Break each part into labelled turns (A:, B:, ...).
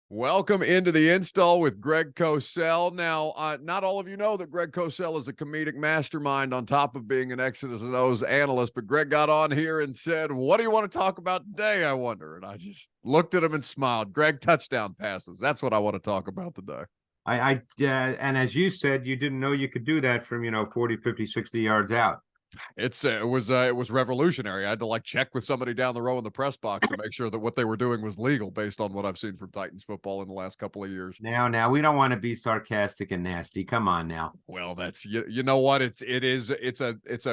A: Welcome into the install with Greg Cosell. Now, not all of you know that Greg Cosell is a comedic mastermind on top of being an X's and O's analyst, but Greg got on here and said, "What do you want to talk about today, I wonder?" And I just looked at him and smiled. Greg, touchdown passes. That's what I want to talk about today.
B: And as you said, you didn't know you could do that from, 40, 50, 60 yards out.
A: It was revolutionary. I had to check with somebody down the row in the press box to make sure that what they were doing was legal based on what I've seen from Titans football in the last couple of years.
B: Now we don't want to be sarcastic and nasty. Come on now.
A: Well, that's you know what? It's a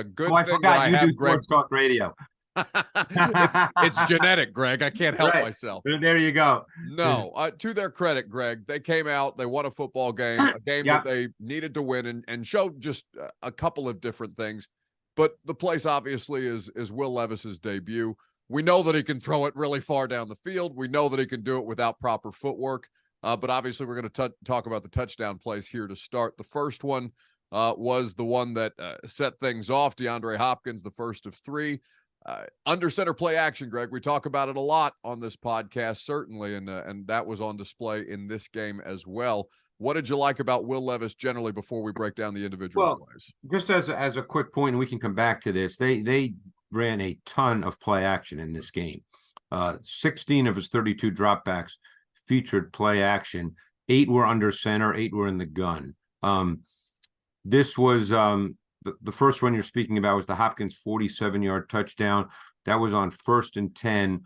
A: good
B: I
A: thing
B: forgot
A: that I
B: you
A: have
B: do
A: Greg.
B: sports talk radio.
A: it's genetic, Greg. I can't help
B: right.
A: myself.
B: There you go.
A: No, to their credit, Greg, they came out, they won a football game, a game
B: Yep.
A: that they needed to win and showed just a couple of different things. But the place obviously is Will Levis's debut. We know that he can throw it really far down the field. We know that he can do it without proper footwork. But obviously we're going to talk about the touchdown plays here to start. The first one was the one that set things off. DeAndre Hopkins, the first of three. Under center play action, Greg. We talk about it a lot on this podcast, certainly, and that was on display in this game as well. What did you like about Will Levis generally before we break down the individual plays?
B: Just as a quick point, and we can come back to this, they ran a ton of play action in this game. 16 of his 32 dropbacks featured play action. 8 were under center, 8 were in the gun. This was the first one you're speaking about was the Hopkins 47-yard touchdown. That was on 1st and 10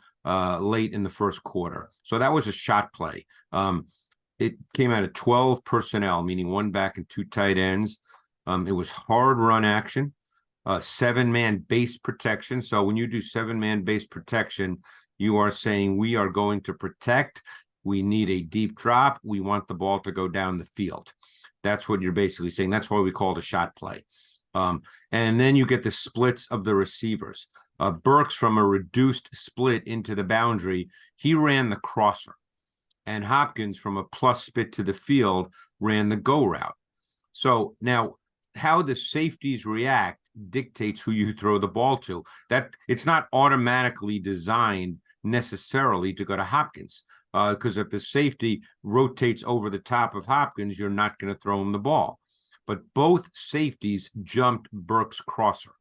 B: late in the first quarter. So that was a shot play. It came out of 12 personnel, meaning 1 back and 2 tight ends. It was hard run action, 7-man base protection. So when you do 7-man base protection, you are saying we are going to protect. We need a deep drop. We want the ball to go down the field. That's what you're basically saying. That's why we call it a shot play. And then you get the splits of the receivers. Burks from a reduced split into the boundary, he ran the crosser. And Hopkins from a plus split to the field ran the go route. So now how the safeties react dictates who you throw the ball to. That it's not automatically designed necessarily to go to Hopkins. Because if the safety rotates over the top of Hopkins, you're not going to throw him the ball. But both safeties jumped Burks' crosser.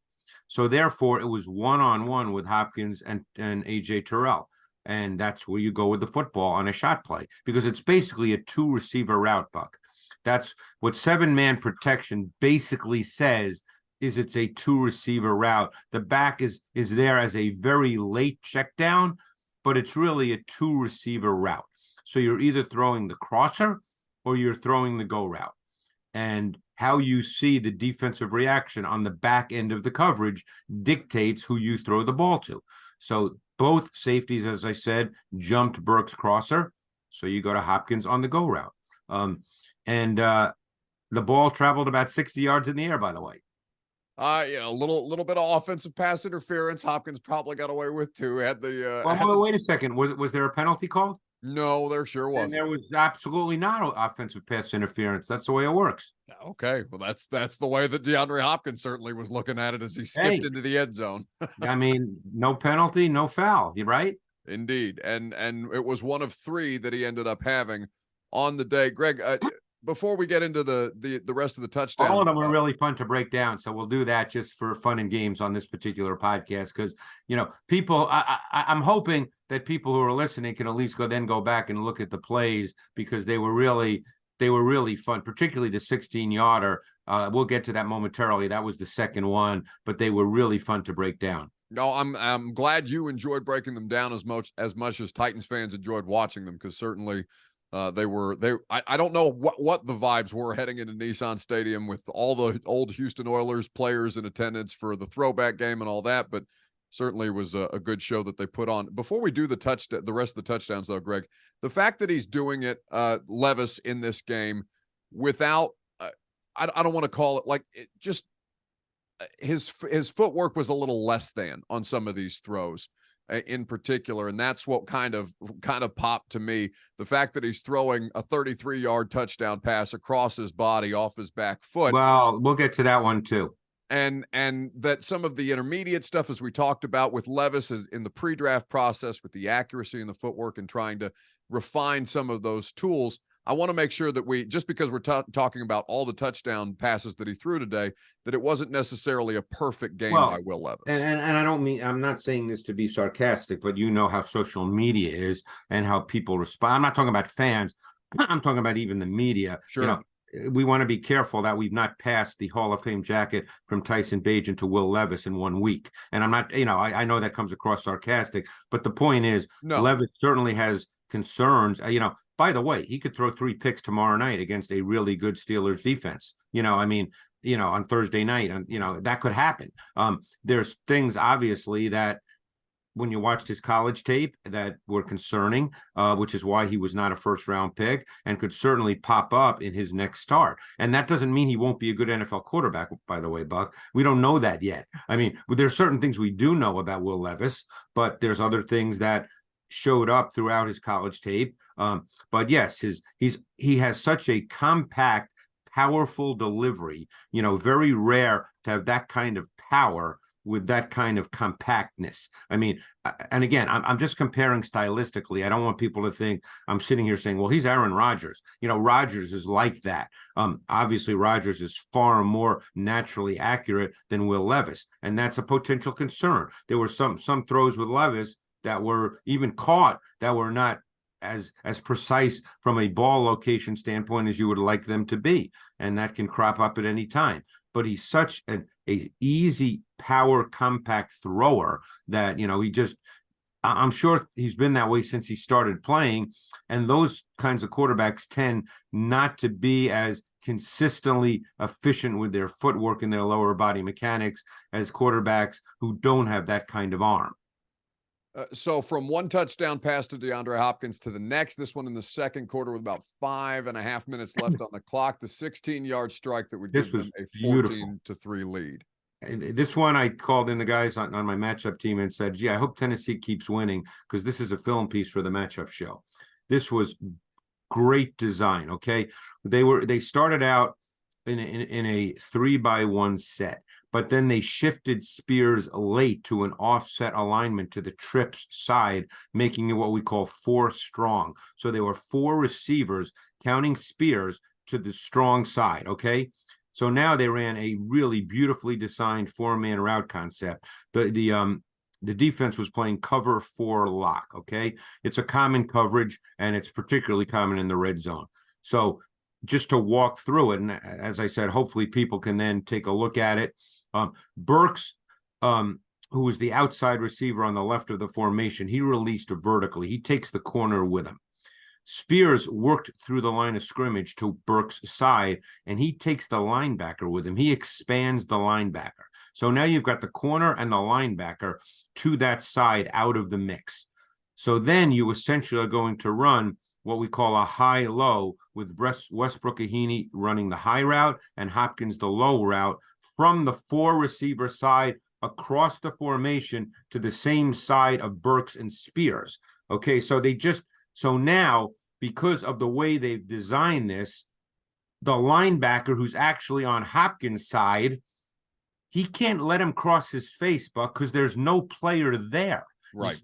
B: So therefore, it was one-on-one with Hopkins and A.J. Terrell. And that's where you go with the football on a shot play, because it's basically a 2-receiver route, Buck. That's what 7-man protection basically says, is it's a 2-receiver route. The back is there as a very late check down, but it's really a 2-receiver route. So you're either throwing the crosser or you're throwing the go route. And how you see the defensive reaction on the back end of the coverage dictates who you throw the ball to. So both safeties, as I said, jumped Burks' crosser. So you go to Hopkins on the go route. The ball traveled about 60 yards in the air, by the way.
A: Yeah, a little bit of offensive pass interference. Hopkins probably got away with too. Had the
B: wait a second. Was there a penalty called?
A: No, there sure wasn't.
B: And there was absolutely not offensive pass interference. That's the way it works.
A: Okay, well that's the way that DeAndre Hopkins certainly was looking at it as he skipped into the end zone.
B: I mean, no penalty, no foul. You right?
A: Indeed, and it was one of 3 that he ended up having on the day. Greg, before we get into the rest of the touchdown,
B: all of them were really fun to break down. So we'll do that just for fun and games on this particular podcast, because people. I'm hoping that people who are listening can at least go back and look at the plays, because they were really fun, particularly the 16-yarder. We'll get to that momentarily. That was the second one, but they were really fun to break down.
A: No, I'm glad you enjoyed breaking them down as much as Titans fans enjoyed watching them, because certainly I don't know what the vibes were heading into Nissan Stadium with all the old Houston Oilers players in attendance for the throwback game and all that, but certainly was a good show that they put on. Before we do the rest of the touchdowns, though, Greg, the fact that he's doing it, Levis, in this game without, I don't want to call it just his footwork was a little less than on some of these throws in particular, and that's what kind of popped to me. The fact that he's throwing a 33-yard touchdown pass across his body off his back foot.
B: Well, we'll get to that one too.
A: And that some of the intermediate stuff, as we talked about with Levis in the pre-draft process, with the accuracy and the footwork and trying to refine some of those tools. I want to make sure that we, just because we're talking about all the touchdown passes that he threw today, that it wasn't necessarily a perfect game by Will Levis.
B: And I don't mean, I'm not saying this to be sarcastic, but you know how social media is and how people respond. I'm not talking about fans. I'm talking about even the media.
A: Sure.
B: You know, we want to be careful that we've not passed the Hall of Fame jacket from Tyson Bagent to Will Levis in 1 week. And I'm not, I know that comes across sarcastic, but the point is, Levis certainly has concerns. By the way, he could throw 3 picks tomorrow night against a really good Steelers defense. On Thursday night, and that could happen. There's things obviously that when you watched his college tape that were concerning, which is why he was not a first-round pick and could certainly pop up in his next start. And that doesn't mean he won't be a good NFL quarterback, by the way, Buck. We don't know that yet. I mean, there's certain things we do know about Will Levis, but there's other things that showed up throughout his college tape. But yes, he has such a compact, powerful delivery, very rare to have that kind of power with that kind of compactness. I mean, and again, I'm just comparing stylistically. I don't want people to think I'm sitting here saying, well, he's Aaron Rodgers. Rodgers is like that. Obviously, Rodgers is far more naturally accurate than Will Levis, and that's a potential concern. There were some throws with Levis that were even caught that were not as precise from a ball location standpoint as you would like them to be, and that can crop up at any time. But he's such an easy power compact thrower that I'm sure he's been that way since he started playing, and those kinds of quarterbacks tend not to be as consistently efficient with their footwork and their lower body mechanics as quarterbacks who don't have that kind of arm.
A: So from one touchdown pass to DeAndre Hopkins to the next, this one in the second quarter with about 5.5 minutes left on the clock, the 16-yard strike that would give them a 14-3 lead.
B: And this one, I called in the guys on my matchup team and said, gee, I hope Tennessee keeps winning because this is a film piece for the matchup show. This was great design, okay? They started out in a 3-by-1 set. But then they shifted Spears late to an offset alignment to the trips side, making it what we call 4 strong. So there were 4 receivers, counting Spears, to the strong side, okay? So now they ran a really beautifully designed 4-man route concept. The defense was playing cover 4 lock, okay? It's a common coverage, and it's particularly common in the red zone. So just to walk through it, and as I said, hopefully people can then take a look at it. Burks, who was the outside receiver on the left of the formation, he released vertically. He takes the corner with him. Spears worked through the line of scrimmage to Burks' side, and he takes the linebacker with him. He expands the linebacker. So now you've got the corner and the linebacker to that side out of the mix. So then you essentially are going to run what we call a high-low with Westbrook-Ahini running the high route and Hopkins the low route from the 4-receiver side across the formation to the same side of Burks and Spears. Okay, so now, because of the way they've designed this, the linebacker who's actually on Hopkins' side, he can't let him cross his face, Buck, because there's no player there.
A: Right.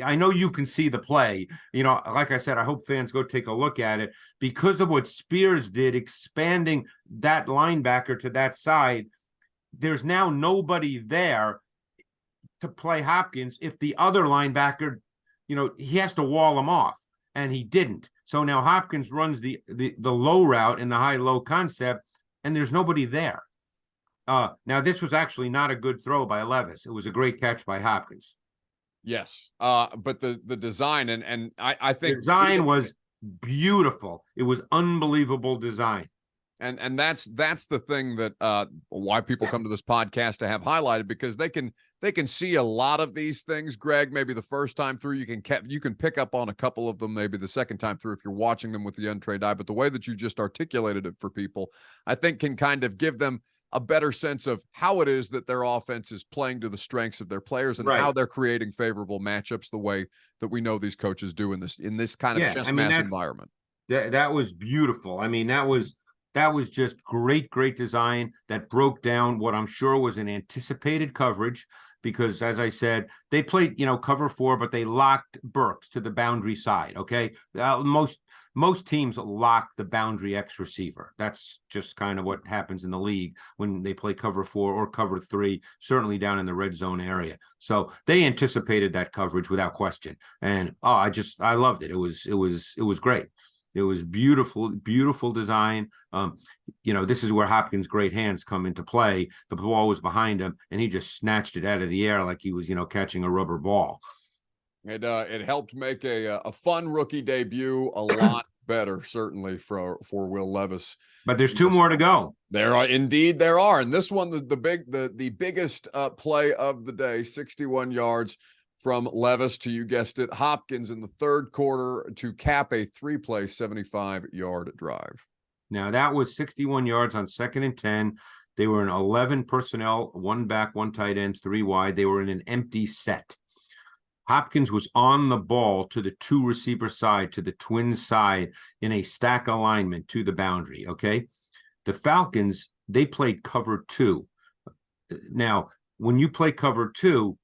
B: I know you can see the play. Like I said, I hope fans go take a look at it. Because of what Spears did, expanding that linebacker to that side, there's now nobody there to play Hopkins. If the other linebacker, he has to wall him off, and he didn't. So now Hopkins runs the low route in the high-low concept, and there's nobody there. Now, this was actually not a good throw by Levis. It was a great catch by Hopkins.
A: Yes. But the design and I think
B: design was beautiful. It was unbelievable design.
A: And that's the thing that why people come to this podcast to have highlighted, because they can see a lot of these things, Greg. Maybe the first time through you can pick up on a couple of them, maybe the second time through if you're watching them with the untrained eye. But the way that you just articulated it for people, I think can kind of give them a better sense of how it is that their offense is playing to the strengths of their players and how they're creating favorable matchups the way that we know these coaches do in this kind of chess mass environment.
B: That was beautiful. I mean, that was just great design that broke down what I'm sure was an anticipated coverage. because, as I said, they played, cover 4, but they locked Burks to the boundary side. Okay. Most teams lock the boundary X receiver. That's just kind of what happens in the league when they play cover 4 or cover 3, certainly down in the red zone area. So they anticipated that coverage without question. And I loved it. It was great. It was beautiful, beautiful design. This is where Hopkins' great hands come into play. The ball was behind him, and he just snatched it out of the air like he was, catching a rubber ball.
A: It helped make a fun rookie debut a lot better, certainly for Will Levis.
B: But there's 2 more to go.
A: There are, and this one, the biggest play of the day, 61 yards from Levis to, you guessed it, Hopkins in the third quarter to cap a 3-play 75-yard drive.
B: Now that was 61 yards on 2nd and 10. They were in 11 personnel, 1 back, 1 tight end, 3 wide. They were in an empty set. Hopkins was on the ball to the 2 receiver side, to the Twins side, in a stack alignment to the boundary. Okay. The Falcons, they played cover 2. Now, when you play cover 2,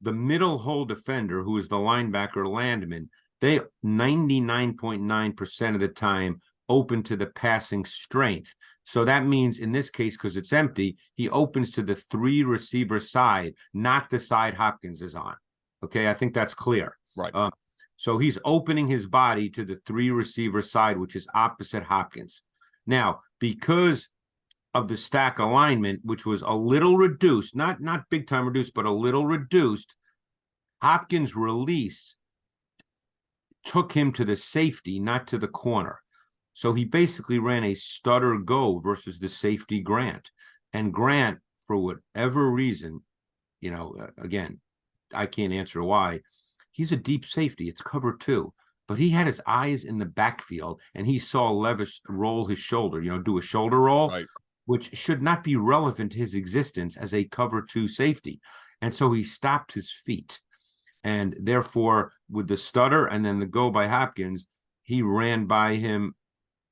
B: the middle hole defender, who is the linebacker Landman, they 99.9% of the time open to the passing strength. So that means in this case, because it's empty, he opens to the 3 receiver side, not the side Hopkins is on. Okay, I think that's clear.
A: Right.
B: So he's opening his body to the 3 receiver side, which is opposite Hopkins. Now, because of the stack alignment, which was a little reduced, not big time reduced, but a little reduced, Hopkins' release took him to the safety, not to the corner. So he basically ran a stutter go versus the safety Grant. And Grant, for whatever reason, again, I can't answer why, he's a deep safety. It's cover 2. But he had his eyes in the backfield, and he saw Levis roll his shoulder, do a shoulder roll.
A: Right.
B: Which should not be relevant to his existence as a cover 2 safety. And so he stopped his feet. And therefore, with the stutter and then the go by Hopkins, he ran by him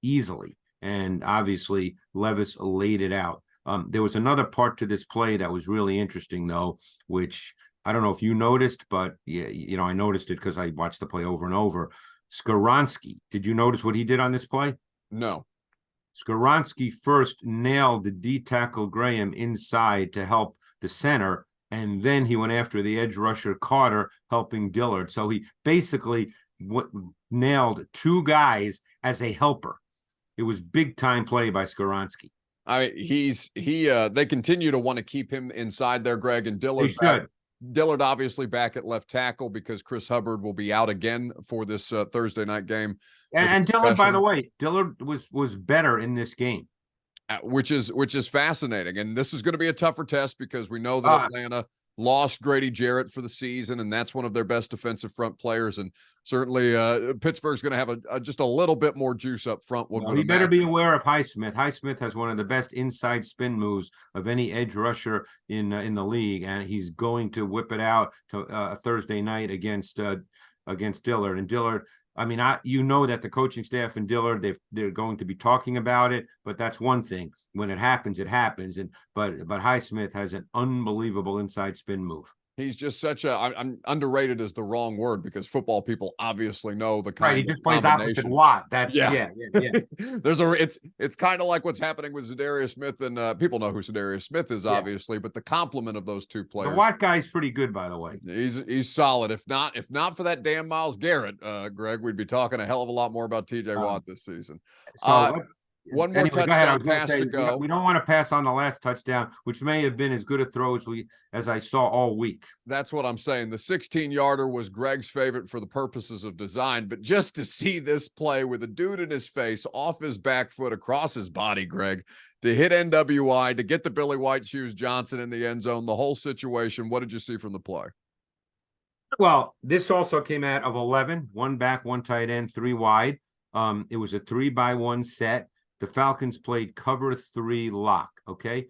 B: easily. And obviously, Levis laid it out. There was another part to this play that was really interesting, though, which I don't know if you noticed, but I noticed it because I watched the play over and over. Skoronski, did you notice what he did on this play?
A: No.
B: Skoronski first nailed the D tackle Graham inside to help the center, and then he went after the edge rusher Carter, helping Dillard. So he basically nailed 2 guys as a helper. It was big time play by Skoronski.
A: They continue to want to keep him inside there, Greg, and Dillard obviously back at left tackle because Chris Hubbard will be out again for this Thursday night game.
B: And Dillard, by the way, Dillard was better in this game.
A: Which is fascinating. And this is going to be a tougher test because we know that Atlanta lost Grady Jarrett for the season, and that's one of their best defensive front players. And certainly Pittsburgh's going to have just a little bit more juice up front.
B: You better be aware of Highsmith. Highsmith has one of the best inside spin moves of any edge rusher in the league, and he's going to whip it out to Thursday night against Dillard. And Dillard, that the coaching staff and Dillard, they're going to be talking about it, but that's one thing. When it happens, it happens. But Highsmith has an unbelievable inside spin move.
A: He's just such I'm underrated is the wrong word because football people obviously know the kind
B: right. He just plays opposite Watt. That's yeah.
A: It's kind of like what's happening with Zadarius Smith, and people know who Zadarius Smith is, obviously, but the complement of those 2 players.
B: The Watt guy's pretty good, by the way.
A: He's solid. If not for that damn Myles Garrett, Greg, we'd be talking a hell of a lot more about TJ Watt this season.
B: So
A: one more touchdown pass to go.
B: We don't want to pass on the last touchdown, which may have been as good a throw as I saw all week.
A: That's what I'm saying. The 16-yarder was Greg's favorite for the purposes of design, but just to see this play with a dude in his face, off his back foot, across his body, Greg, to hit NWI, to get the Billy White Shoes Johnson in the end zone, the whole situation, what did you see from the play?
B: Well, this also came out of 11, 1 back, 1 tight end, 3 wide. It was a 3-by-1 set. The Falcons played cover 3 lock, okay?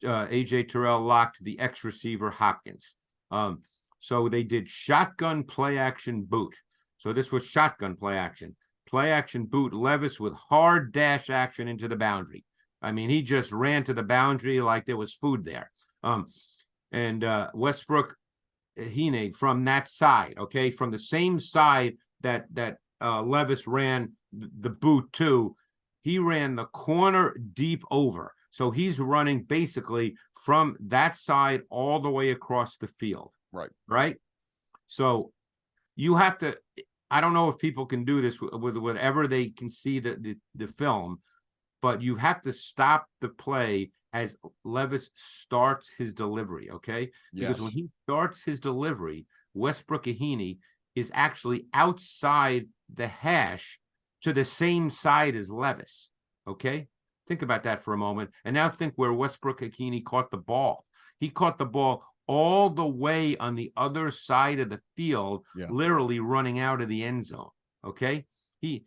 B: A.J. Terrell locked the X receiver Hopkins. So they did shotgun play action boot. So this was shotgun play action. Play action boot Levis with hard dash action into the boundary. He just ran to the boundary like there was food there. And Westbrook Hine from that side, okay, from the same side that Levis ran the boot to. He ran the corner deep over. So he's running basically from that side all the way across the field.
A: Right.
B: Right. So you have to, I don't know if people can do this with whatever they can see the film, but you have to stop the play as Levis starts his delivery, okay? Because
A: Yes.
B: when he starts his delivery, Westbrook-Ikhine is actually outside the hash to the same side as Levis, okay? Think about that for a moment. And now think where Westbrook-Ikhine caught the ball. He caught the ball all the way on the other side of the field, literally running out of the end zone, okay? He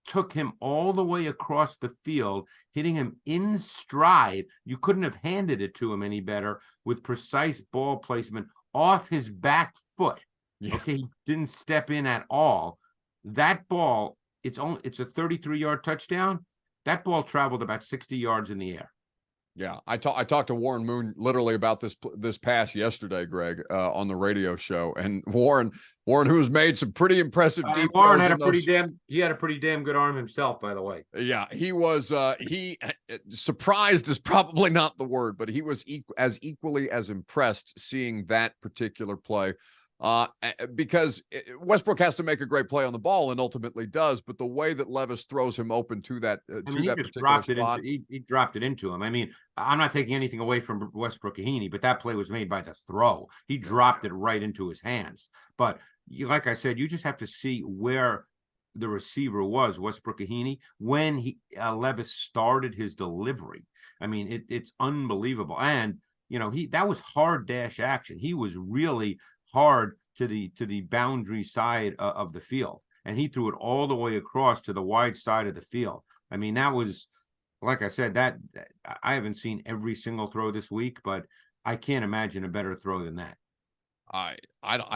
B: took him all the way across the field, hitting him in stride. You couldn't have handed it to him any better with precise ball placement off his back foot. Yeah. Okay, he didn't step in at all. That ball, it's a 33-yard touchdown. That ball traveled about 60 yards in the air.
A: Yeah, I talked to Warren Moon literally about this pass yesterday, Greg, on the radio show, and Warren, who's made some pretty impressive deep
B: Warren
A: throws.
B: He had a pretty damn good arm himself, by the way.
A: Yeah, he was surprised is probably not the word, but he was equally as impressed seeing that particular play. Because Westbrook has to make a great play on the ball and ultimately does, but the way that Levis throws him open to that particular spot,
B: he dropped it into him. I mean, I'm not taking anything away from Westbrook-Ikhine, but that play was made by the throw. He dropped it right into his hands. But like I said, you just have to see where the receiver was, Westbrook-Ikhine, when Levis started his delivery. I mean, it's unbelievable. And that was hard dash action. He was really hard to the boundary side of the field, and he threw it all the way across to the wide side of the field. I mean, that was, like I said, that I haven't seen every single throw this week, but I can't imagine a better throw than that.
A: I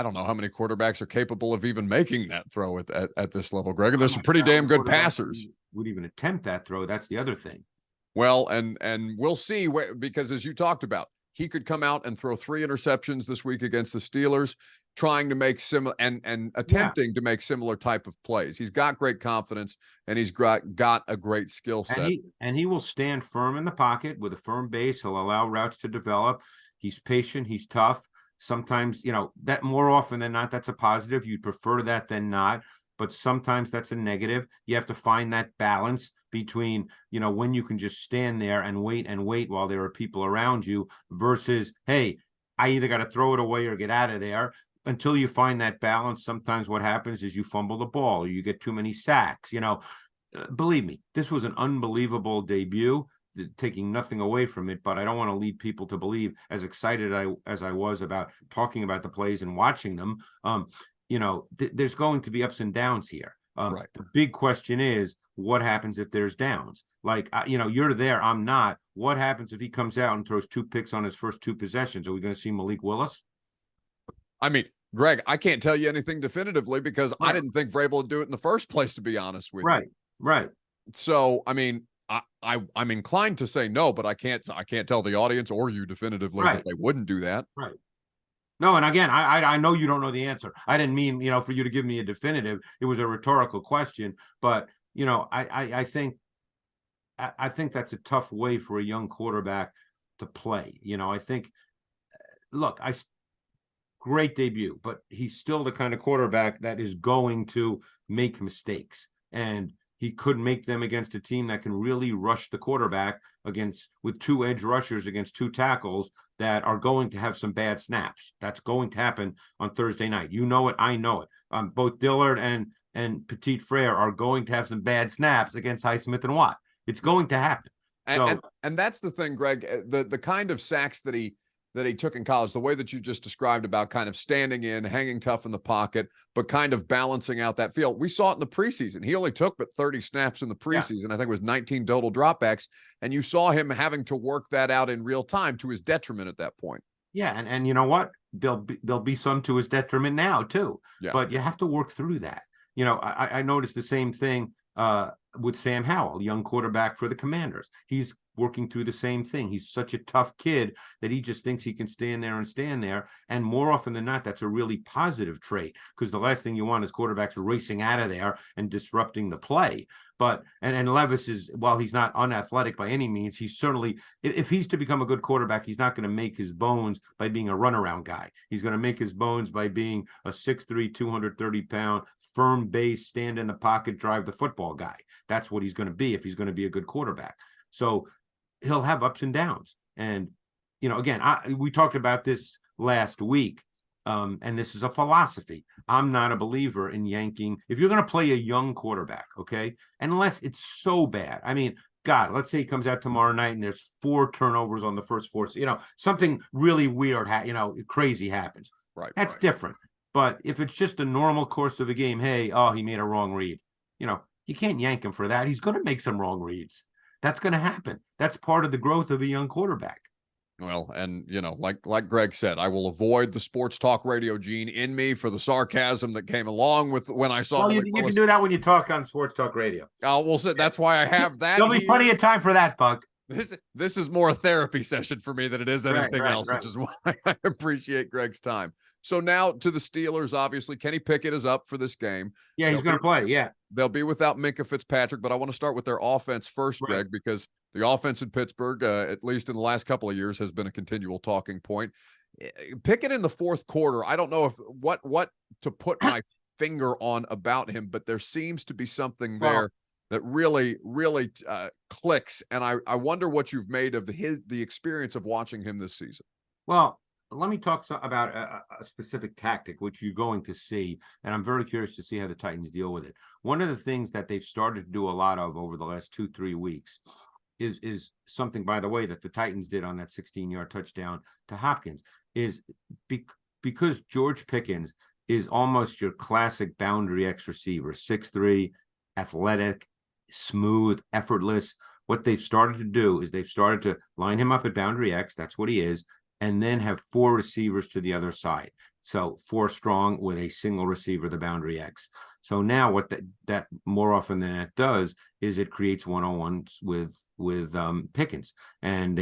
A: don't know how many quarterbacks are capable of even making that throw at this level, Greg. And there's some pretty damn good passers
B: would even attempt that throw. That's the other thing.
A: Well, and we'll see because as you talked about, he could come out and throw 3 interceptions this week against the Steelers, trying to make similar and attempting to make similar type of plays. He's got great confidence and he's got a great skill set.
B: And he will stand firm in the pocket with a firm base. He'll allow routes to develop. He's patient. He's tough. Sometimes, that more often than not, that's a positive. You'd prefer that than not. But sometimes that's a negative. You have to find that balance between, when you can just stand there and wait while there are people around you versus, hey, I either got to throw it away or get out of there. Until you find that balance, sometimes what happens is you fumble the ball or you get too many sacks. Believe me, this was an unbelievable debut, taking nothing away from it, but I don't want to lead people to believe, as excited as I was about talking about the plays and watching them, there's going to be ups and downs here.
A: Right.
B: The big question is, what happens if there's downs? Like, you're there, I'm not. What happens if he comes out and throws 2 picks on his first 2 possessions? Are we going to see Malik Willis?
A: I mean, Greg, I can't tell you anything definitively because I didn't think Vrabel would do it in the first place, to be honest with you.
B: Right.
A: So, I mean, I'm inclined to say no, but I can't tell the audience or you definitively that they wouldn't do that.
B: Right. No, and again, I know you don't know the answer. I didn't mean, for you to give me a definitive. It was a rhetorical question, but I think that's a tough way for a young quarterback to play. I think, look, great debut, but he's still the kind of quarterback that is going to make mistakes, and he could make them against a team that can really rush the quarterback with 2 edge rushers against 2 tackles that are going to have some bad snaps. That's going to happen on Thursday night. You know it. I know it. Both Dillard and Petit Frere are going to have some bad snaps against Highsmith and Watt. It's going to happen.
A: And that's the thing, Greg, the kind of sacks that he took in college, the way that you just described about kind of standing in, hanging tough in the pocket, but kind of balancing out that field. We saw it in the preseason. He only took but 30 snaps in the preseason. I think it was 19 total dropbacks. And you saw him having to work that out in real time to his detriment at that point.
B: Yeah. And you know what? There'll be some to his detriment now too. Yeah. But you have to work through that. I noticed the same thing with Sam Howell, young quarterback for the Commanders. He's working through the same thing. He's such a tough kid that he just thinks he can stand there. And more often than not, that's a really positive trait, because the last thing you want is quarterbacks racing out of there and disrupting the play. But and Levis is, while he's not unathletic by any means, he's certainly, if he's to become a good quarterback, he's not going to make his bones by being a runaround guy. He's going to make his bones by being a 6'3", 230-pound, firm base, stand in the pocket, drive the football guy. That's what he's going to be if he's going to be a good quarterback. So he'll have ups and downs. And, again, we talked about this last week. And this is a philosophy. I'm not a believer in yanking. If you're going to play a young quarterback, okay, unless it's so bad. I mean, God, let's say he comes out tomorrow night and there's 4 turnovers on the first 4. Something really weird, crazy happens.
A: Right.
B: That's different. But if it's just the normal course of a game, hey, he made a wrong read. You can't yank him for that. He's going to make some wrong reads. That's going to happen. That's part of the growth of a young quarterback.
A: Well, and like Greg said, I will avoid the sports talk radio gene in me for the sarcasm that came along with when I saw.
B: Well, you can do that when you talk on sports talk radio.
A: We'll say that's why I have that.
B: There'll be plenty of time for that, Buck.
A: This is more a therapy session for me than it is anything else, which is why I appreciate Greg's time. So now to the Steelers, obviously, Kenny Pickett is up for this game.
B: Yeah, he's going to play. Yeah.
A: They'll be without Minkah Fitzpatrick, but I want to start with their offense first, Greg, because the offense in Pittsburgh, at least in the last couple of years, has been a continual talking point. Pickett in the fourth quarter, I don't know if what to put my finger on about him, but there seems to be something there that really clicks. And I wonder what you've made of the experience of watching him this season.
B: Well, let me talk about a specific tactic, which you're going to see, and I'm very curious to see how the Titans deal with it. One of the things that they've started to do a lot of over the last 2-3 weeks is something, by the way, that the Titans did on that 16-yard touchdown to Hopkins, is because George Pickens is almost your classic boundary X receiver, 6'3", athletic, smooth, effortless. What they've started to do is they've started to line him up at boundary X, that's what he is, and then have 4 receivers to the other side. So 4 strong with a single receiver, the boundary X. So now what that more often than it does is it creates one-on-ones with Pickens. And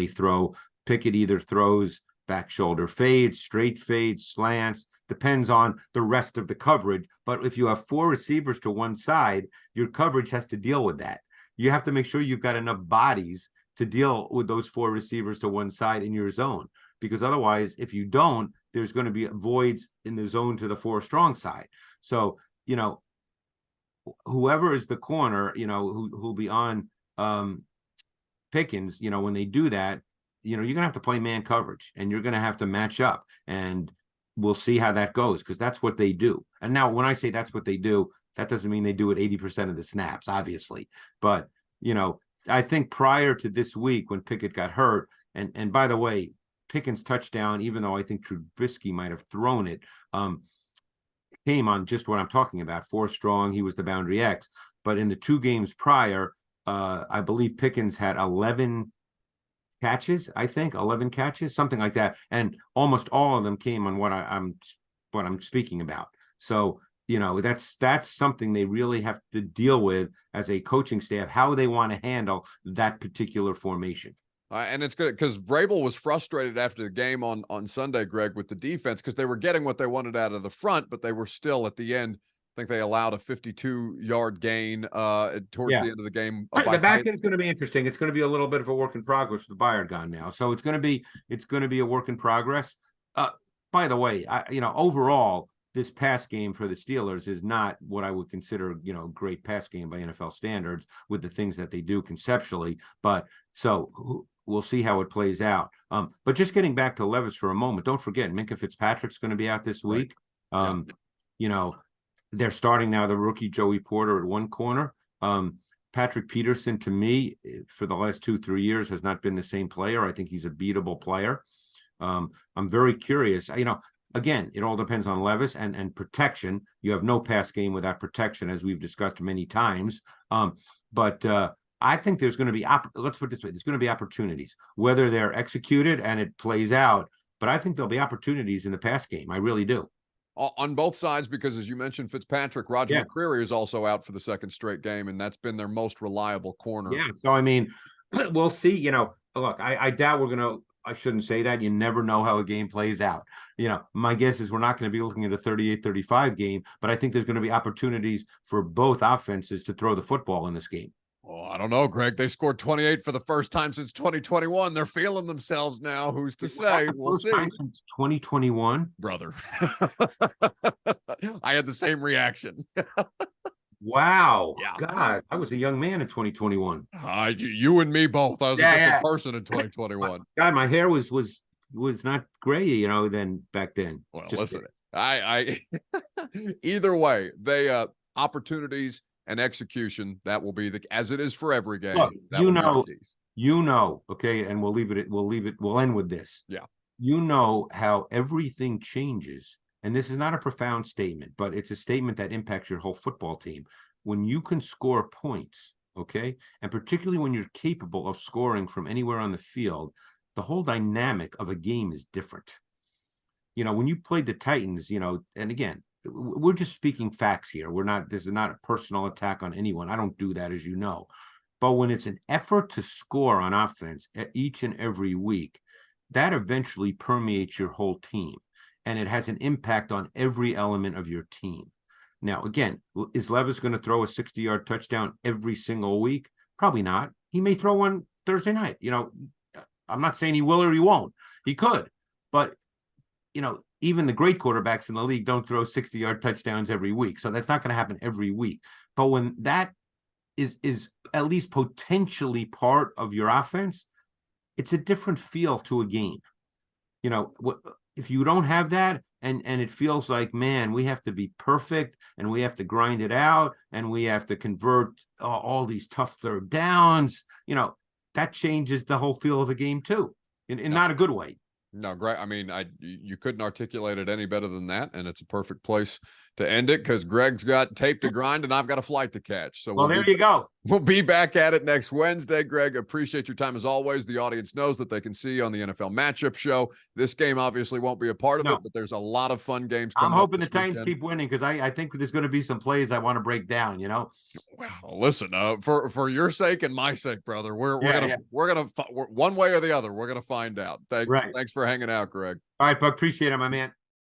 B: Pickett either throws back shoulder fades, straight fades, slants, depends on the rest of the coverage. But if you have 4 receivers to one side, your coverage has to deal with that. You have to make sure you've got enough bodies to deal with those 4 receivers to one side in your zone. Because otherwise, if you don't, there's going to be voids in the zone to the 4 strong side. So, whoever is the corner, who'll be on Pickens, when they do that, you're going to have to play man coverage and you're going to have to match up. And we'll see how that goes, because that's what they do. And now when I say that's what they do, that doesn't mean they do it 80% of the snaps, obviously. But, I think prior to this week when Pickett got hurt, and by the way, Pickens' touchdown, even though I think Trubisky might have thrown it, came on just what I'm talking about, 4 strong. He was the boundary X. But in the 2 games prior, I believe Pickens had 11 catches, 11 catches, something like that. And almost all of them came on what I'm speaking about. So, that's something they really have to deal with as a coaching staff, how they want to handle that particular formation.
A: And it's good because Vrabel was frustrated after the game on Sunday, Greg, with the defense, because they were getting what they wanted out of the front, but they were still at the end. I think they allowed a 52-yard gain towards the end of the game.
B: The back end is going to be interesting. It's going to be a little bit of a work in progress with Byard gone now, so it's going to be a work in progress. By the way, overall, this pass game for the Steelers is not what I would consider, a great pass game by NFL standards with the things that they do conceptually. But so we'll see how it plays out. But just getting back to Levis for a moment, don't forget Minkah Fitzpatrick's going to be out this week. They're starting now the rookie Joey Porter at one corner. Patrick Peterson, to me, for the last 2-3 years, has not been the same player. I think he's a beatable player. I'm very curious. Again, it all depends on Levis and protection. You have no pass game without protection, as we've discussed many times. But I think there's going to be, let's put it this way, there's going to be opportunities, whether they're executed and it plays out. But I think there'll be opportunities in the pass game. I really do.
A: On both sides, because as you mentioned, Fitzpatrick, Roger McCreary is also out for the second straight game, and that's been their most reliable corner.
B: Yeah, so I mean, we'll see. Look, I doubt I shouldn't say that. You never know how a game plays out. My guess is we're not going to be looking at a 38-35 game, but I think there's going to be opportunities for both offenses to throw the football in this game.
A: Oh, I don't know, Greg. They scored 28 for the first time since 2021. They're feeling themselves now. Who's to say? We'll see.
B: Time since 2021,
A: brother. I had the same reaction.
B: Wow.
A: Yeah.
B: God, I was a young man in 2021.
A: You and me both. I was a different person in 2021.
B: God, my hair was not gray, than back then.
A: Well, listen, I either way, they opportunities and execution, that will be as it is for every game.
B: Look,
A: that
B: okay, and we'll end with this.
A: Yeah.
B: How everything changes. And this is not a profound statement, but it's a statement that impacts your whole football team. When you can score points, okay, and particularly when you're capable of scoring from anywhere on the field, the whole dynamic of a game is different. When you played the Titans, and again, we're just speaking facts here. This is not a personal attack on anyone. I don't do that, as you know. But when it's an effort to score on offense each and every week, that eventually permeates your whole team. And it has an impact on every element of your team. Now, again, is Levis going to throw a 60-yard touchdown every single week? Probably not. He may throw one Thursday night. I'm not saying he will or he won't. He could. But, even the great quarterbacks in the league don't throw 60-yard touchdowns every week. So that's not going to happen every week. But when that is at least potentially part of your offense, it's a different feel to a game. If you don't have that and it feels like, man, we have to be perfect and we have to grind it out and we have to convert all these tough third downs, that changes the whole feel of the game too, in not a good way.
A: No, great. I mean, you couldn't articulate it any better than that, and it's a perfect place to end it because Greg's got tape to grind and I've got a flight to catch. So
B: there you go.
A: We'll be back at it next Wednesday. Greg, appreciate your time as always. The audience knows that they can see on the NFL Matchup Show. This game obviously won't be a part of it, but there's a lot of fun games coming.
B: I'm hoping the Titans keep winning because I think there's going to be some plays I want to break down.
A: Well, listen, for your sake and my sake, brother, we're gonna one way or the other. We're gonna find out. Thanks for hanging out, Greg.
B: All right, Buck. Appreciate it, my man.